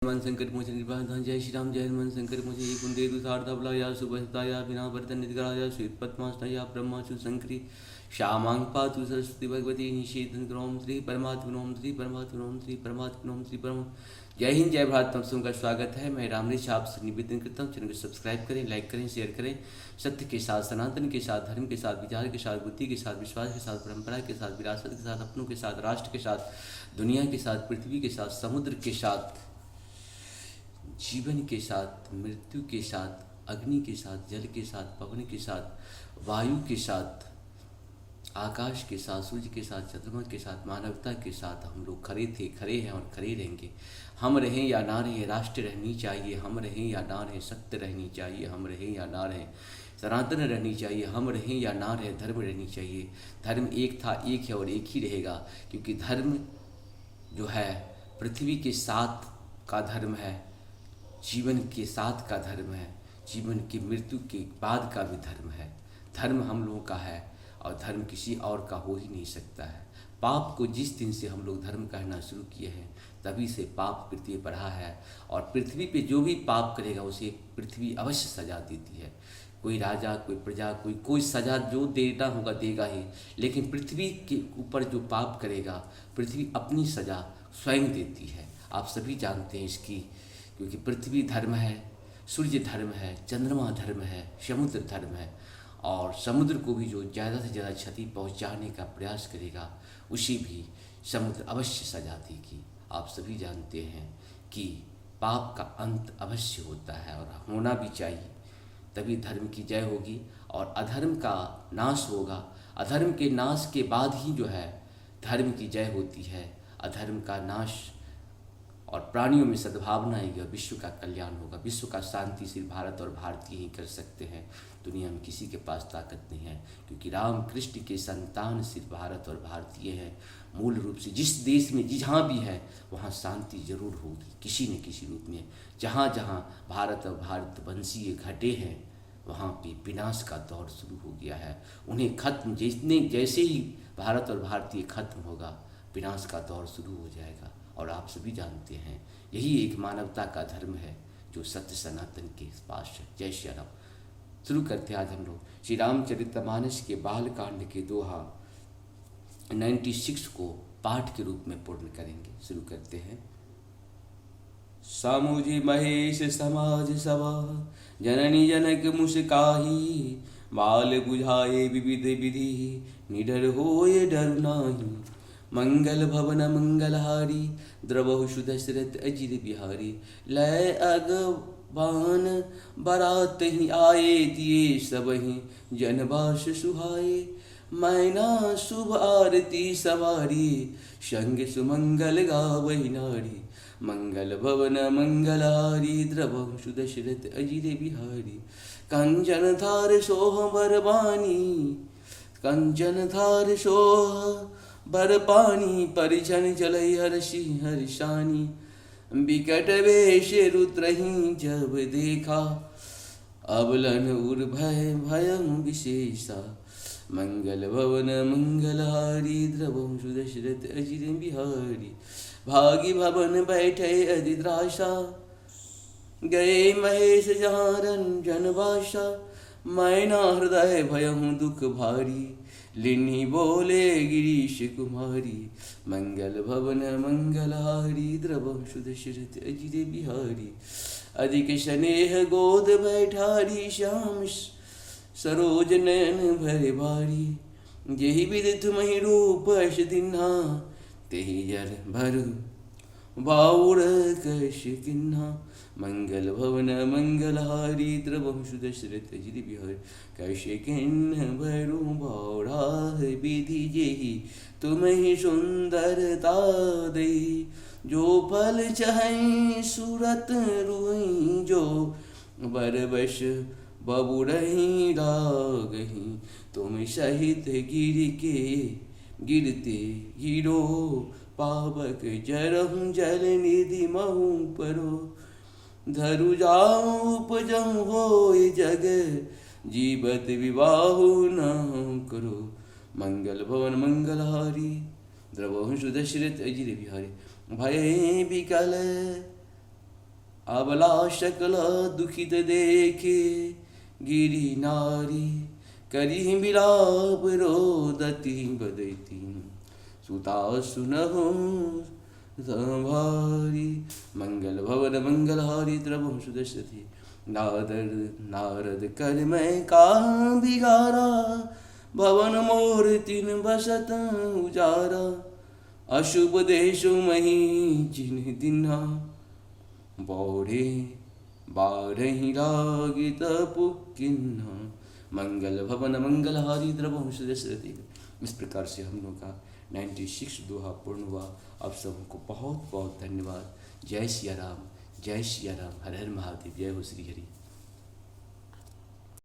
हनुमान संकट मोचन कृपाधाम। जय श्री राम। जय हनुमान संकट मोचन। ये कुंदे दुसारधवलाया शुभस्ताया बिना वर्तन निद्राया श्वेत पद्मास्ताया ब्रह्माशु शंकरी श्यामांग पातु सरस्वती भगवती निषेधन ग्रोम श्री परमात्मनोम श्री परमात्मनोम श्री परमात्मनोम श्री परम। जय हिंद, जय भारत। आप सबका स्वागत है। मैं रामऋषि आपसे निवेदन करता हूँ, चैनल को सब्सक्राइब करें, लाइक करें, शेयर करें। सत्य के साथ, सनातन के साथ, धर्म के साथ, विचार के साथ, बुद्धि के साथ, विश्वास के साथ, परंपरा के साथ, विरासत के साथ, अपनों के साथ, राष्ट्र के साथ, दुनिया के साथ, पृथ्वी के साथ, समुद्र के साथ, जीवन के साथ, मृत्यु के साथ, अग्नि के साथ, जल के साथ, पवन के साथ, वायु के साथ, आकाश के साथ, सूर्य के साथ, चंद्रमा के साथ, मानवता के साथ हम लोग खड़े थे, खड़े हैं और खड़े रहेंगे। हम रहें या ना रहें, राष्ट्र रहनी चाहिए। हम रहें या ना रहें, सत्य रहनी चाहिए। हम रहें या ना रहें, सनातन रहनी चाहिए। हम रहें या ना रहें, धर्म रहनी चाहिए। धर्म एक था, एक है और एक ही रहेगा, क्योंकि धर्म जो है पृथ्वी के साथ का धर्म है, जीवन के साथ का धर्म है, जीवन की मृत्यु के बाद का भी धर्म है। धर्म हम लोगों का है और धर्म किसी और का हो ही नहीं सकता है। पाप को जिस दिन से हम लोग धर्म कहना शुरू किए हैं, तभी से पाप पृथ्वी बढ़ा है। और पृथ्वी पे जो भी पाप करेगा उसे पृथ्वी अवश्य सजा देती है। कोई राजा, कोई प्रजा, कोई सजा जो देना होगा देगा ही, लेकिन पृथ्वी के ऊपर जो पाप करेगा, पृथ्वी अपनी सजा स्वयं देती है। आप सभी जानते हैं इसकी, क्योंकि पृथ्वी धर्म है, सूर्य धर्म है, चंद्रमा धर्म है, समुद्र धर्म है। और समुद्र को भी जो ज़्यादा से ज़्यादा क्षति पहुंचाने का प्रयास करेगा, उसे भी समुद्र अवश्य सजा देगी। आप सभी जानते हैं कि पाप का अंत अवश्य होता है और होना भी चाहिए, तभी धर्म की जय होगी और अधर्म का नाश होगा। अधर्म के नाश के बाद ही जो है धर्म की जय होती है। अधर्म का नाश और प्राणियों में सद्भावना आएगी और विश्व का कल्याण होगा। विश्व का शांति सिर्फ भारत और भारतीय ही कर सकते हैं। दुनिया में किसी के पास ताकत नहीं है, क्योंकि राम कृष्ण के संतान सिर्फ भारत और भारतीय हैं। मूल रूप से जिस देश में जहाँ भी है वहाँ शांति जरूर होगी, किसी न किसी रूप में। जहाँ जहाँ भारत और भारतवंशीय घटे हैं, वहाँ पे विनाश का दौर शुरू हो गया है। उन्हें खत्म, जैसे ही भारत और भारतीय खत्म होगा, विनाश का दौर शुरू हो जाएगा। और आप सभी जानते हैं यही एक मानवता का धर्म है जो सत्य सनातन के पास है। जय श्री राम। शुरू करते हैं आज हम लोग श्री रामचरितमानस के बाल कांड के दोहा 96 को पाठ के रूप में पूर्ण करेंगे। शुरू करते हैं। सामुझि महेश समाज सभा, जननी जनक मुस्काही, बाल बुझाए विविध विधि, निडर होए डर नाही। मंगल भवन मंगलहारी, द्रवहु सुदशरथ अजिर बिहारी। लय अगवान बारात ही आए, दिए सबहि जनबास सुहाए। मैना शुभ आरती सवारी, संग सुमंगल गावहि नारी। मंगल भवन मंगलहारी, द्रवहु सुदशरथ अजिर बिहारी। कंचन धार सोह बरबानी, कंचन धार सोह बरपानी। परिजन चलई हर्षि हर्षानी, बिकट वेश रुद्रहि जब देखा। अबलन उर भय भयं विशेषा। मंगल भवन मंगलहारी, द्रवहु सुदशरथ अजिर बिहारी। भागी भवन बैठे अधिद्राशा, गए महेश जहाँ रंजन बाशा। मैना हृदय भयहु दुख भारी, लिन्ही बोले गिरीश कुमारी। मंगल भवन मंगलहारी, द्रवहु सुदशरथ अजिर बिहारी। अधिक स्नेह गोद बैठारी, श्याम सरोज नयन भरे भारी। जेहि विधि तुम्हि रूप अस दिन्हा, तेहि जर भर बाउर कश किन्हा। मंगल भवन मंगलहारी, द्रवहु सुदशरथ अजिर बिहारी। कैसे किन्ह भरू बाउरा विधि, जेहि तुम्हि सुंदरता दई। जो फल चाहि सूरत रुई, जो बरबस बबुरहि लागहि। तुम सहित गिर के गिरते गिरो, पावक जरहु जल निधि महु परो। धरु जाऊं उपजम होय जग, जीवत विवाहु न करो। मंगल भवन मंगलहारी, द्रवहु सुदशरथ अजिर बिहारी। भय विकल अबला शकल दुखित देखे गिरी नारी करी बिलाप रोदती बदती सुता सुनहु संभारी मंगल भवन मंगल हारी द्रवम सुदशति नारद कर मैं का बिगारा भवन मोर तीन बसत उजारा अशुभ देशु मही जिन दिना बौढ़े बाढ़ही लागित पुकिन्हा मंगल भवन मंगल हारी द्रवम सुदशति। इस प्रकार से हम लोग का 96 दोहा पूर्ण हुआ। आप सबको बहुत बहुत धन्यवाद। जय सिया राम, जय सिया राम, हर हर महादेव, जय हो श्री हरि।